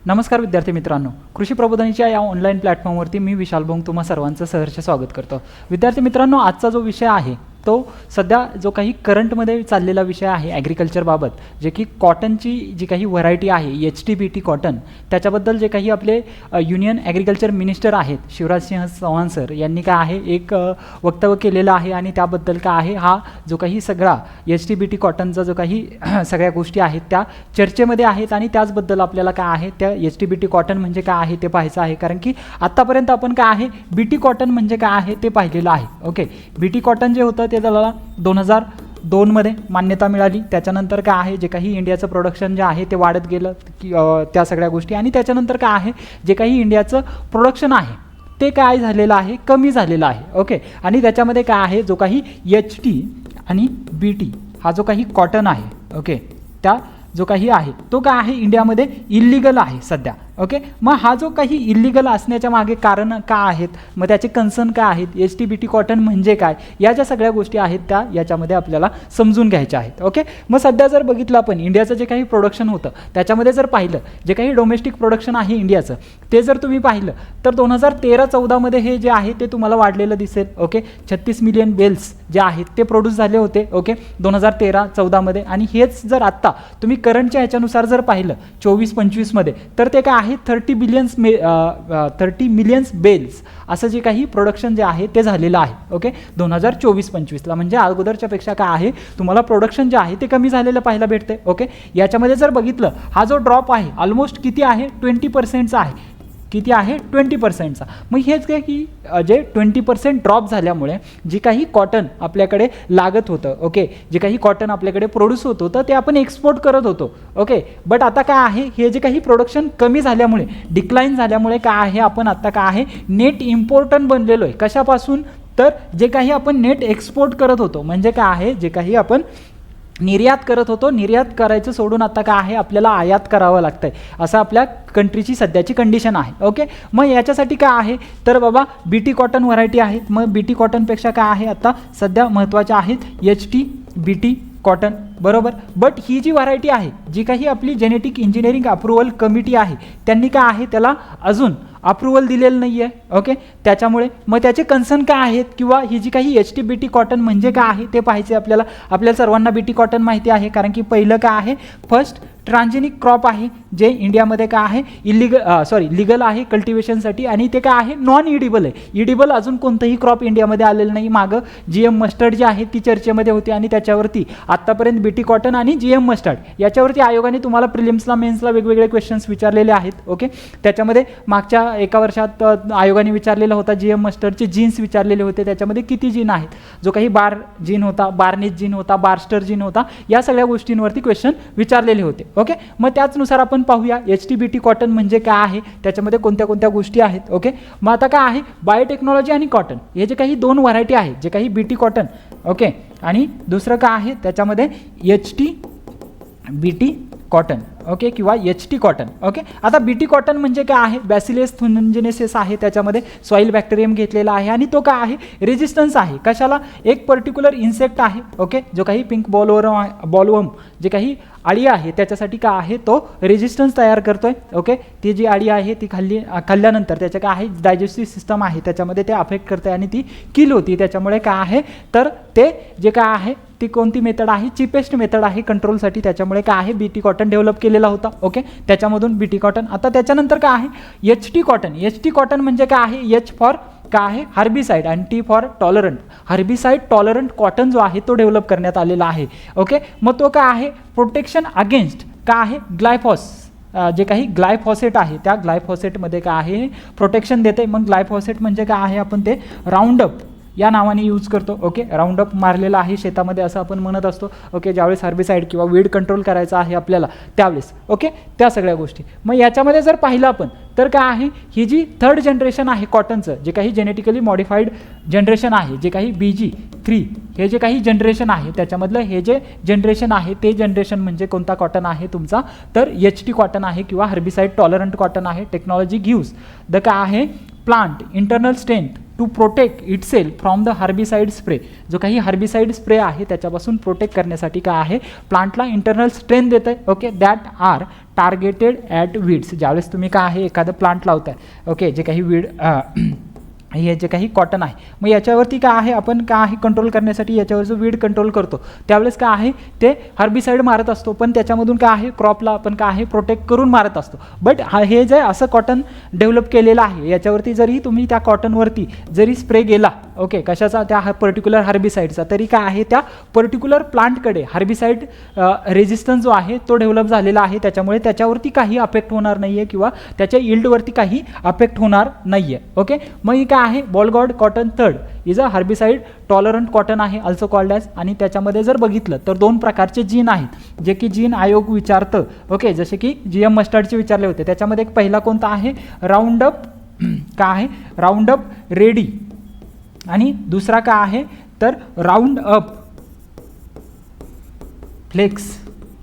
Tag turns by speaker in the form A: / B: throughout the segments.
A: नमस्कार विद्यार्थी मित्रांनो, कृषी प्रबोधनीच्या या ऑनलाईन प्लॅटफॉर्मवरती मी विशाल भोंग तुम्हा सर्वांचं सहर्ष स्वागत करतो। विद्यार्थी मित्रांनो, आजचा जो विषय आहे तो सध्या जो काही करंटमध्ये चाललेला विषय आहे ॲग्रिकल्चर बाबत, जे की कॉटनची जी काही व्हरायटी आहे HTBT कॉटन, त्याच्याबद्दल जे काही आपले युनियन ॲग्रिकल्चर मिनिस्टर आहेत शिवराजसिंह चौहान सर यांनी काय आहे एक वक्तव्य केलेलं आहे आणि त्याबद्दल काय आहे हा जो काही सगळा HTBT कॉटनचा जो काही सगळ्या गोष्टी आहेत त्या चर्चेमध्ये आहेत आणि त्याचबद्दल आपल्याला काय आहे त्या HTBT कॉटन म्हणजे काय आहे ते पाहायचं आहे। कारण की आत्तापर्यंत आपण काय आहे BT कॉटन म्हणजे काय आहे ते पाहिलेलं आहे। ओके, BT कॉटन जे होतं ते त्याला 2002 मध्ये मान्यता मिळाली। त्याच्यानंतर काय आहे जे काही इंडियाचं प्रोडक्शन जे आहे ते वाढत गेलं की त्या सगळ्या गोष्टी, आणि त्याच्यानंतर काय आहे जे काही इंडियाचं प्रोडक्शन आहे ते काय झालेलं आहे, कमी झालेलं आहे। ओके, आणि त्याच्यामध्ये काय आहे जो काही HT आणि BT हा जो काही कॉटन आहे, ओके, त्या जो काही आहे तो काय आहे इंडियामध्ये इल्लीगल आहे सध्या। ओके, मग हा जो काही इल्लीगल असण्याच्या मागे कारण काय आहेत, मग त्याचे कन्सर्न काय आहेत, HTBT कॉटन म्हणजे काय, या ज्या सगळ्या गोष्टी आहेत त्या याच्यामध्ये आपल्याला समजून घ्यायच्या आहेत। ओके, मग सध्या जर बघितलं आपण इंडियाचं जे काही प्रोडक्शन होतं त्याच्यामध्ये जर पाहिलं जे काही डोमेस्टिक प्रोडक्शन आहे इंडियाचं ते जर तुम्ही पाहिलं तर 2013-14 मध्ये हे जे आहे ते तुम्हाला वाढलेलं दिसेल। ओके, 36 मिलियन बेल्स जे आहेत ते प्रोड्यूस झाले होते। ओके, 2013-14 मध्ये, आणि हेच जर आत्ता तुम्ही करंटच्या ह्याच्यानुसार जर पाहिलं 24-25 मध्ये तर ते काय आहे 30 मिलियन्स बेल्स असं जे काही प्रोडक्शन जे आहे ते झालेलं आहे। ओके, 2024-25ला म्हणजे अगोदरच्या पेक्षा काय आहे तुम्हाला प्रोडक्शन जे आहे ते कमी झालेलं पाहायला भेटते। ओके, याच्यामध्ये जर बघितलं हा जो ड्रॉप आहे ऑलमोस्ट किती आहे 20%चा आहे। किती आहे 20%चा। मग हेच काय की जे 20% ड्रॉप झाल्यामुळे जी काही कॉटन आपल्याकडे लागत होतं, ओके, जे काही कॉटन आपल्याकडे प्रोड्यूस होत होतं ते आपण एक्सपोर्ट करत होतो। ओके, बट आता काय आहे हे जे काही प्रोडक्शन कमी झाल्यामुळे डिक्लाइन झाल्यामुळे काय आहे आपण आता काय आहे नेट इम्पॉर्टंट बनलेलो आहे। कशापासून, तर जे काही आपण नेट एक्सपोर्ट करत होतो म्हणजे काय आहे जे काही आपण निर्यात करत होतो, निर्यात करायचं सोडून आता काय आहे आपल्याला आयात करावं लागतंय, असं आपल्या कंट्रीची सध्याची कंडिशन आहे। ओके, मग याच्यासाठी काय आहे तर बाबा BT कॉटन व्हरायटी आहेत। मग BT कॉटनपेक्षा काय आहे आता सध्या महत्त्वाच्या आहेत HTBT कॉटन, बरोबर। बट ही जी व्हरायटी आहे जी काही आपली जेनेटिक इंजिनिअरिंग अप्रुव्हल कमिटी आहे त्यांनी काय आहे त्याला अजून अप्रुव्हल दिलेलं नाही आहे। ओके, त्याच्यामुळे मग त्याचे कन्सर्न काय आहेत किंवा ही जी काही HTBT कॉटन म्हणजे काय आहे ते पाहायचे आपल्याला। आपल्याला सर्वांना BT कॉटन माहिती आहे कारण की पहिलं काय आहे फर्स्ट ट्रान्जेनिक क्रॉप आहे जे इंडियामध्ये काय आहे लीगल आहे कल्टिवेशनसाठी, आणि ते काय आहे नॉन इडिबल आहे। इडिबल अजून कोणतंही क्रॉप इंडियामध्ये आलेलं नाही। मागं GM मस्टर्ड जे आहे ती चर्चेमध्ये होती आणि त्याच्यावरती आत्तापर्यंत BT कॉटन आणि GM मस्टर्ड याच्यावरती आयोगाने तुम्हाला प्रिलिम्सला मेन्सला वेगवेगळे क्वेश्चन्स विचारलेले आहेत। ओके, त्याच्यामध्ये मागच्या एका वर्षात आयोगाने विचारलेला होता GM मस्टर्डचे जीन्स विचारलेले होते, त्याच्यामध्ये किती जीन आहेत, जो काही बार जीन होता, बार्निश जीन होता, बारस्टर जीन होता, या सगळ्या गोष्टींवरती क्वेश्चन विचारलेले होते। ओके, मग त्याचनुसार आपण पाहूया HTBT कॉटन म्हणजे काय आहे, त्याच्यामध्ये कोणत्या कोणत्या गोष्टी आहेत। ओके, मग आता काय आहे बायोटेक्नॉलॉजी आणि कॉटन हे जे काही दोन व्हरायटी आहेत जे काही BT कॉटन, ओके, आणि दुसरं काय आहे त्याच्यामध्ये HTBT कॉटन, ओके, किंवा HT कॉटन। ओके, आता BT कॉटन म्हणजे काय आहे बॅसिलस थुनजेनेसिस आहे, त्याच्यामध्ये सॉईल बॅक्टेरियम घेतलेला आहे आणि तो काय आहे रेजिस्टन्स आहे कशाला, एक पर्टिक्युलर इन्सेक्ट आहे। ओके, जो काही पिंक बॉलवर्म जे काही अळी आहे त्याच्यासाठी काय आहे तो रेजिस्टन्स तयार करतोय। ओके, ती जी अळी आहे ती खाल्ल्यानंतर त्याच्या काय आहे डायजेस्टिव्ह सिस्टम आहे त्याच्यामध्ये ते अफेक्ट करते आणि ती किल होती। त्याच्यामुळे काय आहे तर ते जे काय आहे ती कोणती मेथड आहे चीपेस्ट मेथड आहे कंट्रोलसाठी, त्याच्यामुळे काय आहे BT कॉटन डेव्हलप केलेला होता। ओके, त्याच्यामधून BT कॉटन। आता त्याच्यानंतर काय आहे HT कॉटन। HT कॉटन म्हणजे काय आहे H फॉर काय आहे हार्बिसाइड आणि T for tolerant, herbicide tolerant cotton जो आहे तो डेव्हलप करण्यात आलेला आहे। ओके, मग तो काय आहे प्रोटेक्शन अगेन्स्ट काय आहे ग्लायफॉस, जे काही ग्लायफॉसेट आहे त्या ग्लायफॉसेटमध्ये काय आहे प्रोटेक्शन देते। मग ग्लायफॉसेट म्हणजे काय आहे आपण ते राऊंडअप या नावाने यूज करतो। ओके, राऊंडअप मारलेला आहे शेतामध्ये असं आपण म्हणत असतो। ओके, ज्यावेळेस हार्बिसाइड किंवा वीड कंट्रोल करायचा आहे आपल्याला त्यावेळेस। ओके, त्या सगळ्या गोष्टी। मग याच्यामध्ये जर पाहिलं आपण तर काय आहे ही जी थर्ड जनरेशन आहे कॉटनचं जे काही जेनेटिकली मॉडिफाईड जनरेशन आहे, जे काही BG3 हे जे काही जनरेशन आहे त्याच्यामधलं हे जे जनरेशन आहे ते जनरेशन म्हणजे कोणता कॉटन आहे तुमचा तर HT कॉटन आहे किंवा हार्बिसाइड टॉलरंट कॉटन आहे। टेक्नॉलॉजी गिव्स द काय आहे plant internal strength to protect itself from the herbicide spray, जो काही हार्बिसाइड स्प्रे आहे त्याच्यापासून प्रोटेक्ट करण्यासाठी काय आहे प्लांटला इंटरनल स्ट्रेंथ देते। Okay, that are targeted at weeds. ज्यावेळेस तुम्ही काय आहे एखादं प्लांट लावताय, ओके, जे काही वीड हे जे काही कॉटन आहे, मग याच्यावरती काय आहे आपण काय आहे कंट्रोल करण्यासाठी याच्यावर जो वीड कंट्रोल करतो त्यावेळेस काय आहे ते हर्बिसाइड मारत असतो, पण त्याच्यामधून काय आहे क्रॉपला आपण काय आहे प्रोटेक्ट करून मारत असतो. बट हे जे असं कॉटन डेव्हलप केलेलं आहे याच्यावरती जरी तुम्ही त्या कॉटनवरती जरी स्प्रे गेला, ओके, कशाचा त्या पर्टिक्युलर हर्बिसाइडचा, तरी काय आहे त्या पर्टिक्युलर प्लांटकडे हर्बिसाइड रेजिस्टन्स जो आहे तो डेव्हलप झालेला आहे, त्याच्यामुळे त्याच्यावरती काही अफेक्ट होणार नाही आहे किंवा त्याच्या यील्डवरती काही अफेक्ट होणार नाही आहे. ओके, मग ही काय आहे Bollgard cotton third is a herbicide tolerant cotton आहे अल्सो कॉल्ड ॲज. आणि त्याच्यामध्ये जर बघितलं तर 2 प्रकारचे जीन आहेत जे की जीन आयोग विचारतं, ओके, जसे की GM मस्टर्डचे विचारले होते. त्याच्यामध्ये एक पहिला कोणता आहे राऊंडअप काय आहे राऊंडअप रेडी, आणि दुसरा काय आहे तर राऊंडअप फ्लेक्स.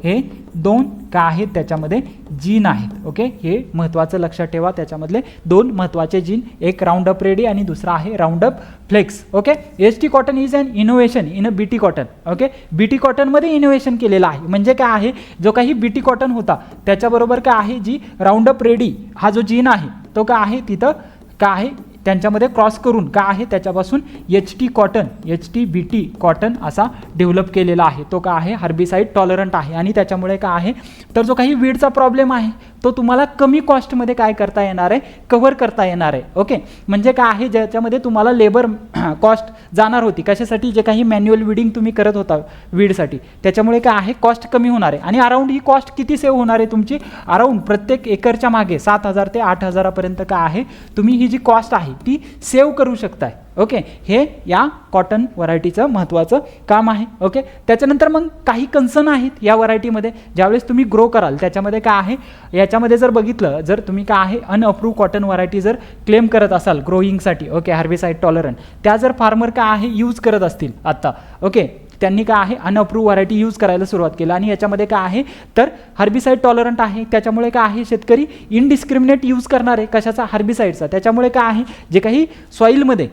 A: हे 2 काय आहेत त्याच्यामध्ये जीन आहेत. ओके, हे महत्त्वाचं लक्षात ठेवा, त्याच्यामधले 2 महत्त्वाचे जीन, एक राऊंडअप रेडी आणि दुसरा आहे Roundup Flex. Okay, HT cotton is an innovation in a BT cotton. Okay, BT कॉटनमध्ये इनोव्हेशन केलेलं आहे, म्हणजे काय आहे जो काही BT कॉटन होता त्याच्याबरोबर काय आहे जी राऊंडअप रेडी हा जो जीन आहे तो काय आहे तिथं काय आहे त्यांच्यामध्ये क्रॉस करून काय आहे त्याच्यापासून HT कॉटन HT-BT कॉटन असा डेव्हलप केलेला आहे. तो काय आहे हर्बिसाइड टॉलरंट आहे, आणि त्याच्यामुळे काय आहे तर जो काही वीडचा प्रॉब्लेम आहे तो तुम्हाला कमी कॉस्टमध्ये काय करता येणार आहे कव्हर करता येणार आहे. ओके, म्हणजे काय आहे ज्याच्यामध्ये तुम्हाला लेबर कॉस्ट जाणार होती कशासाठी, जे काही मॅन्युअल वीडिंग तुम्ही करत होता वीडसाठी, त्याच्यामुळे काय आहे कॉस्ट कमी होणार आहे. आणि अराउंड ही कॉस्ट किती सेव्ह होणार आहे तुमची, अराउंड प्रत्येक एकरच्या मागे 7,000 ते 8,000 पर्यंत काय आहे तुम्ही ही जी कॉस्ट आहे ती सेव्ह करू शकताय. ओके, हे या कॉटन व्हरायटीचं महत्त्वाचं काम आहे. ओके, त्याच्यानंतर मग काही कन्सर्न आहेत या व्हरायटीमध्ये ज्यावेळेस तुम्ही ग्रो कराल, त्याच्यामध्ये काय आहे याच्यामध्ये जर बघितलं जर तुम्ही काय आहे अनअप्रूव्ह कॉटन व्हरायटी जर क्लेम करत असाल ग्रोईंगसाठी, ओके, हर्बिसाइड टॉलरंट, त्या जर फार्मर काय आहे यूज करत असतील आत्ता, ओके, त्यांनी काय आहे अनअप्रूव्ह व्हरायटी यूज करायला सुरुवात केली, आणि याच्यामध्ये काय आहे तर हर्बिसाइड टॉलरंट आहे, त्याच्यामुळे काय आहे शेतकरी इनडिस्क्रिमिनेट यूज करणार आहे कशाचा हर्बिसाइडचा. त्याच्यामुळे काय आहे जे काही सॉईलमध्ये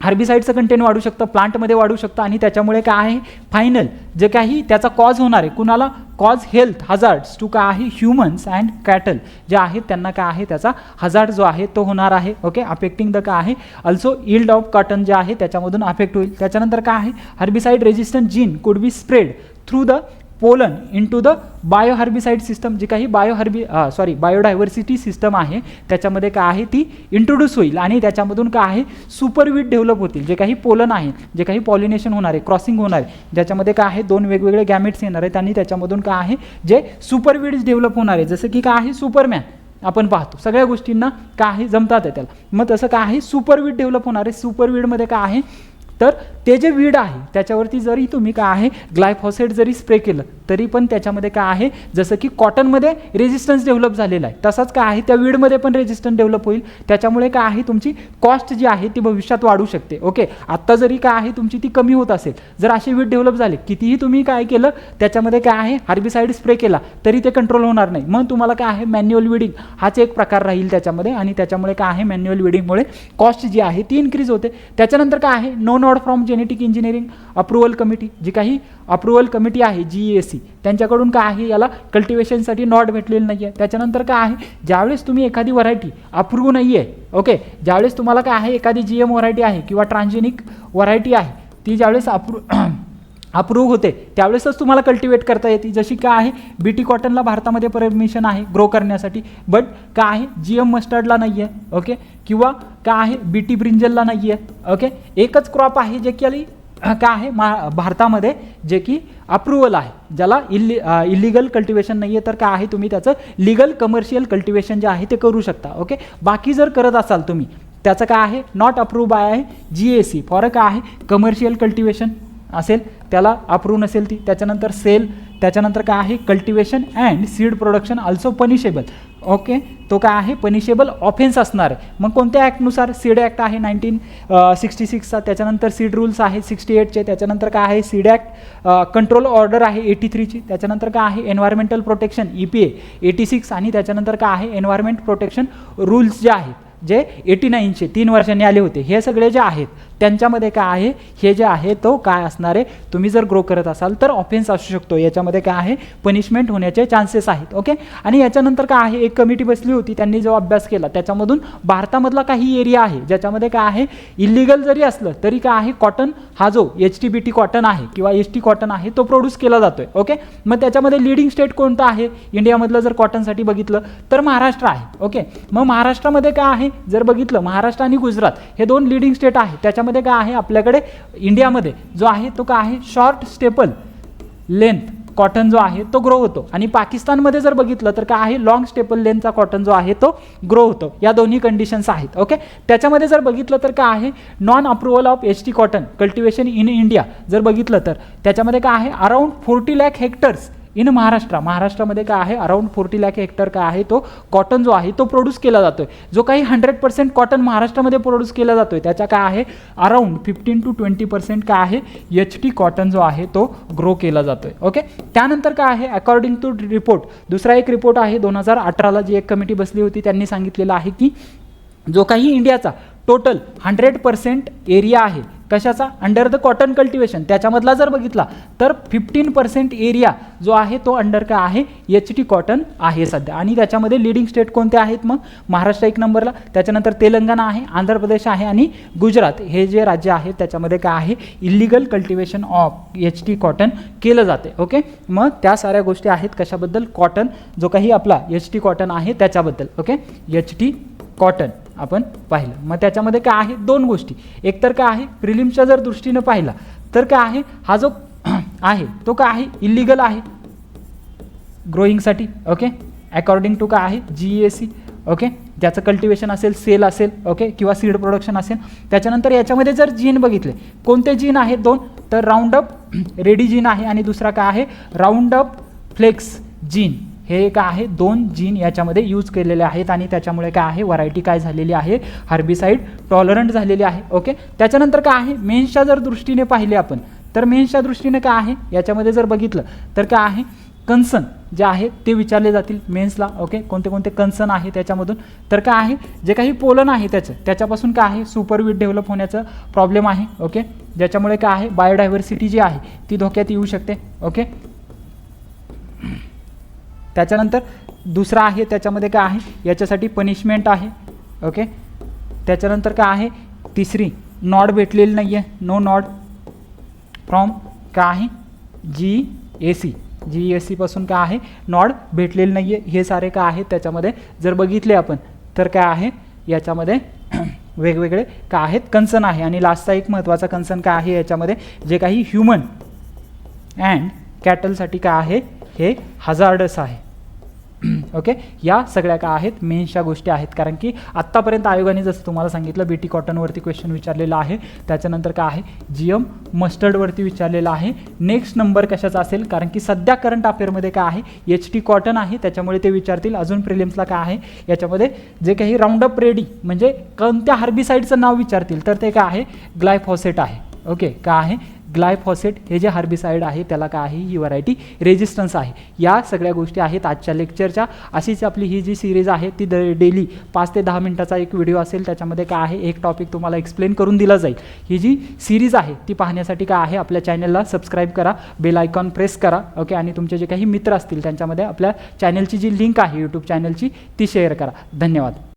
A: हर्बिसाइडचं कंटेंट वाढू शकतं, प्लांटमध्ये वाढू शकतं, आणि त्याच्यामुळे काय आहे फायनल जे काही त्याचा कॉज होणार आहे कुणाला कॉज हेल्थ हजार्ड्स टू काय आहे ह्युमन्स अँड कॅटल जे आहेत त्यांना काय आहे त्याचा हजार्ड जो आहे तो होणार आहे. ओके, अफेक्टिंग द काय आहे अल्सो यील्ड ऑफ कॉटन जे आहे त्याच्यामधून अफेक्ट होईल. त्याच्यानंतर काय आहे herbicide resistant gene could be spread through the pollen into the bioherbicide system, जी काही बायोडायव्हर्सिटी सिस्टम आहे त्याच्यामध्ये काय आहे ती इंट्रोड्यूस होईल, आणि त्याच्यामधून काय आहे सुपरवीड डेव्हलप होतील, जे काही पोलन आहे जे काही पॉलिनेशन होणार आहे क्रॉसिंग होणार आहे ज्याच्यामध्ये काय आहे 2 वेगवेगळे गॅमेट्स येणार आहेत, आणि त्याच्यामधून काय आहे जे सुपरवीड्स डेव्हलप होणार आहे, जसं की काय आहे सुपरमॅन आपण पाहतो सगळ्या गोष्टींना काय आहे जमतात आहे त्याला, मग तसं काय आहे सुपरवीड डेव्हलप होणार आहे. सुपरवीडमध्ये काय आहे तर ते जे वीड आहे त्याच्यावरती जरी तुम्ही काय आहे ग्लायफॉसेट जरी स्प्रे केलं तरी पण त्याच्यामध्ये काय आहे जसं की कॉटनमध्ये रेजिस्टन्स डेव्हलप झालेला आहे तसंच काय आहे त्या वीडमध्ये पण रेजिस्टन्स डेव्हलप होईल, त्याच्यामुळे काय आहे तुमची कॉस्ट जी आहे ती भविष्यात वाढू शकते. ओके, आत्ता जरी काय आहे तुमची ती कमी होत असेल, जर असे वीड डेव्हलप झाले कितीही तुम्ही काय केलं त्याच्यामध्ये काय आहे हर्बिसाइड स्प्रे केला तरी ते कंट्रोल होणार नाही, मग तुम्हाला काय आहे मॅन्युअल वीडिंग हाच एक प्रकार राहील त्याच्यामध्ये, आणि त्याच्यामुळे काय आहे मॅन्युअल वीडिंगमुळे कॉस्ट जी आहे ती इन्क्रीज होते. त्याच्यानंतर काय आहे no not from genetic engineering approval committee, जी काही अप्रुव्हल कमिटी आहे GEAC त्यांच्याकडून काय आहे याला कल्टिवेशनसाठी नॉट भेटलेलं नाही आहे. त्याच्यानंतर काय आहे ज्यावेळेस तुम्ही एखादी व्हरायटी अप्रूव्ह नाही आहे, ओके, ज्यावेळेस तुम्हाला काय आहे एखादी GM व्हरायटी आहे किंवा ट्रान्सजेनिक व्हरायटी आहे ती ज्यावेळेस अप्रूव्ह होते त्यावेळेसच तुम्हाला कल्टिवेट करता येते, जशी काय आहे BT कॉटनला भारतामध्ये परमिशन आहे ग्रो करण्यासाठी, बट काय आहे GM मस्टर्डला नाही आहे, ओके, किंवा काय आहे BT ब्रिंजलला नाही आहे. ओके, एकच क्रॉप आहे जे की काय आहे भारतामध्ये जे की अप्रुव्हल आहे, ज्याला इलिगल कल्टिवेशन नाही आहे, तर काय आहे तुम्ही त्याचं लिगल कमर्शियल कल्टिवेशन जे आहे ते करू शकता. ओके, बाकी जर करत असाल तुम्ही त्याचं काय आहे नॉट अप्रूव्ह बाय आहे GEAC फॉर काय आहे कमर्शियल कल्टिवेशन असेल त्याला अप्रूव्ह नसेल ती. त्याच्यानंतर सेल, त्याच्यानंतर काय आहे cultivation and seed production also punishable. Okay, तो काय आहे पनिशेबल ऑफेन्स असणार आहे. मग कोणत्या ॲक्टनुसार सीड ॲक्ट आहे 1966चा, त्याच्यानंतर सीड रूल्स आहे 68चे, त्याच्यानंतर काय आहे सीड ॲक्ट कंट्रोल ऑर्डर आहे 83ची, त्याच्यानंतर काय आहे एन्व्हायरमेंटल प्रोटेक्शन EPA 86, आणि त्याच्यानंतर काय आहे एन्व्हायरमेंट प्रोटेक्शन रूल्स जे आहेत जे 89चे 3 वर्षांनी आले होते, हे सगळे जे आहेत त्यांच्यामध्ये काय आहे, हे जे आहे तो काय असणार आहे, तुम्ही जर ग्रो करत असाल तर ऑफेन्स असू शकतो, याच्यामध्ये काय आहे पनिशमेंट होण्याचे चान्सेस आहेत. ओके. आणि याच्यानंतर काय आहे, एक कमिटी बसली होती, त्यांनी जो अभ्यास केला त्याच्यामधून भारतामधला काही एरिया आहे ज्याच्यामध्ये काय आहे इलिगल जरी असलं तरी काय आहे कॉटन हा जो HTBT कॉटन आहे किंवा ST कॉटन आहे तो प्रोड्यूस केला जातोय. ओके. मग त्याच्यामध्ये लीडिंग स्टेट कोणतं आहे इंडियामधलं जर कॉटनसाठी बघितलं तर महाराष्ट्र आहे. ओके. मग महाराष्ट्रामध्ये काय आहे जर बघितलं, महाराष्ट्र आणि गुजरात हे 2 लीडिंग स्टेट आहे. त्याच्यामध्ये काय आहे आपल्याकडे इंडियामध्ये जो आहे तो काय आहे शॉर्ट स्टेपल लेंथ कॉटन जो आहे तो ग्रो होतो, आणि पाकिस्तानमध्ये जर बघितलं तर काय आहे लॉंग स्टेपल लेंथचा कॉटन जो आहे तो ग्रो होतो. या दोन्ही कंडिशन्स आहेत. ओके. त्याच्यामध्ये जर बघितलं तर काय आहे non approval of ST cotton cultivation in India जर बघितलं तर त्याच्यामध्ये काय आहे अराउंड 40 लाख हेक्टर्स इन महाराष्ट्रामध्ये काय आहे अराउंड 40 लाख हेक्टर काय आहे तो कॉटन जो आहे तो प्रोड्यूस केला जातोय. जो काही 100% कॉटन महाराष्ट्रामध्ये प्रोड्यूस केला जातोय त्याचा काय आहे अराउंड 15 to 20% काय आहे HT कॉटन जो आहे तो ग्रो केला जातोय. ओके. त्यानंतर काय आहे अकॉर्डिंग टू रिपोर्ट, दुसरा एक रिपोर्ट आहे 2018ला जी एक कमिटी बसली होती त्यांनी सांगितलेलं आहे की जो काही इंडियाचा टोटल 100% एरिया आहे कशाचा अंडर द कॉटन कल्टिवेशन त्याच्यामधला जर बघितला तर 15% एरिया जो आहे तो अंडर का आहे HT कॉटन आहे सध्या. आणि त्याच्यामध्ये लिडिंग स्टेट कोणते आहेत मग महाराष्ट्र 1 नंबरला, त्याच्यानंतर तेलंगणा आहे, आंध्र प्रदेश आहे आणि गुजरात हे जे राज्य आहेत त्याच्यामध्ये काय आहे illegal cultivation of HT cotton केलं जाते. ओके. मग त्या साऱ्या गोष्टी आहेत कशाबद्दल कॉटन जो काही आपला HT कॉटन आहे त्याच्याबद्दल. ओके. HT कॉटन आपण पाहिलं. मग त्याच्यामध्ये काय आहे 2 गोष्टी, एक तर काय आहे प्रिलिम्सच्या जर दृष्टीनं पाहिला तर काय आहे हा जो आहे तो काय आहे इलिगल आहे ग्रोईंगसाठी. ओके. अकॉर्डिंग टू काय आहे GEAC. ओके. ज्याचं कल्टिवेशन असेल, सेल असेल, ओके, किंवा सीड प्रोडक्शन असेल. त्याच्यानंतर याच्यामध्ये जर जीन बघितले कोणते जीन आहेत 2 तर राऊंड अप रेडी जीन आहे आणि दुसरा काय आहे राऊंड अप फ्लेक्स जीन. हे काय आहे 2 जीन याच्यामध्ये यूज केलेले आहेत आणि त्याच्यामुळे काय आहे व्हरायटी काय झालेली आहे हर्बिसाइड टॉलरंट झालेली आहे. ओके. त्याच्यानंतर काय आहे मेन्सच्या जर दृष्टीने पाहिले आपण तर मेन्सच्या दृष्टीने काय आहे याच्यामध्ये जर बघितलं तर काय आहे कन्सर्न जे आहे ते विचारले जातील मेन्सला. ओके. कोणते कोणते कन्सर्न आहे त्याच्यामधून तर काय आहे जे काही पोलन आहे त्याच्यापासून काय आहे सुपरवीट डेव्हलप होण्याचं प्रॉब्लेम आहे. ओके. ज्याच्यामुळे काय आहे बायोडायव्हर्सिटी जी आहे ती धोक्यात येऊ शकते. ओके. त्याच्यानंतर दुसरा आहे त्याच्यामध्ये काय आहे याच्यासाठी पनिशमेंट आहे. ओके. त्याच्यानंतर काय आहे तिसरी नॉड भेटलेली नाही आहे, नो नॉड फ्रॉम काय आहे GEAC पासून काय आहे नॉड भेटलेली नाही आहे. हे सारे काय आहेत त्याच्यामध्ये जर बघितले आपण तर काय आहे याच्यामध्ये वेगवेगळे काय आहेत कन्सर्न आहे. आणि लास्टचा एक महत्त्वाचा कन्सर्न काय आहे याच्यामध्ये जे काही ह्युमन अँड कॅटलसाठी काय आहे हे हजार्डस आहे. ओके. या सगळ्या काय आहेत मेन्सच्या गोष्टी आहेत, कारण की आत्तापर्यंत आयोगाने जसं तुम्हाला सांगितलं BT कॉटनवरती क्वेश्चन विचारलेला आहे, त्याच्यानंतर काय आहे GM मस्टर्डवरती विचारलेला आहे. नेक्स्ट नंबर कशाचा असेल कारण की सध्या करंट अफेअरमध्ये काय आहे HT कॉटन आहे त्याच्यामुळे ते विचारतील. अजून प्रिलिम्सला काय आहे याच्यामध्ये जे काही राऊंड अप रेडी म्हणजे कोणत्या हर्बिसाइडचं नाव विचारतील तर ते काय आहे ग्लायफॉसेट आहे. ओके. काय आहे ग्लायफॉसेट हे जे हर्बिसाइड आहे त्याला काय आहे ही व्हरायटी रेजिस्टन्स आहे. या सगळ्या गोष्टी आहेत आजच्या लेक्चरच्या. अशीच आपली ही जी सिरीज आहे ती डेली 5 ते 10 मिनिटाचा एक व्हिडिओ असेल, त्याच्यामध्ये काय आहे एक टॉपिक तुम्हाला एक्सप्लेन करून दिला जाईल. ही जी सिरीज आहे ती पाहण्यासाठी काय आहे आपल्या चॅनलला सबस्क्राईब करा, बेल आयकॉन प्रेस करा. ओके. आणि तुमचे जे काही मित्र असतील त्यांच्यामध्ये आपल्या चॅनलची जी लिंक आहे यूट्यूब चॅनलची ती शेअर करा. धन्यवाद.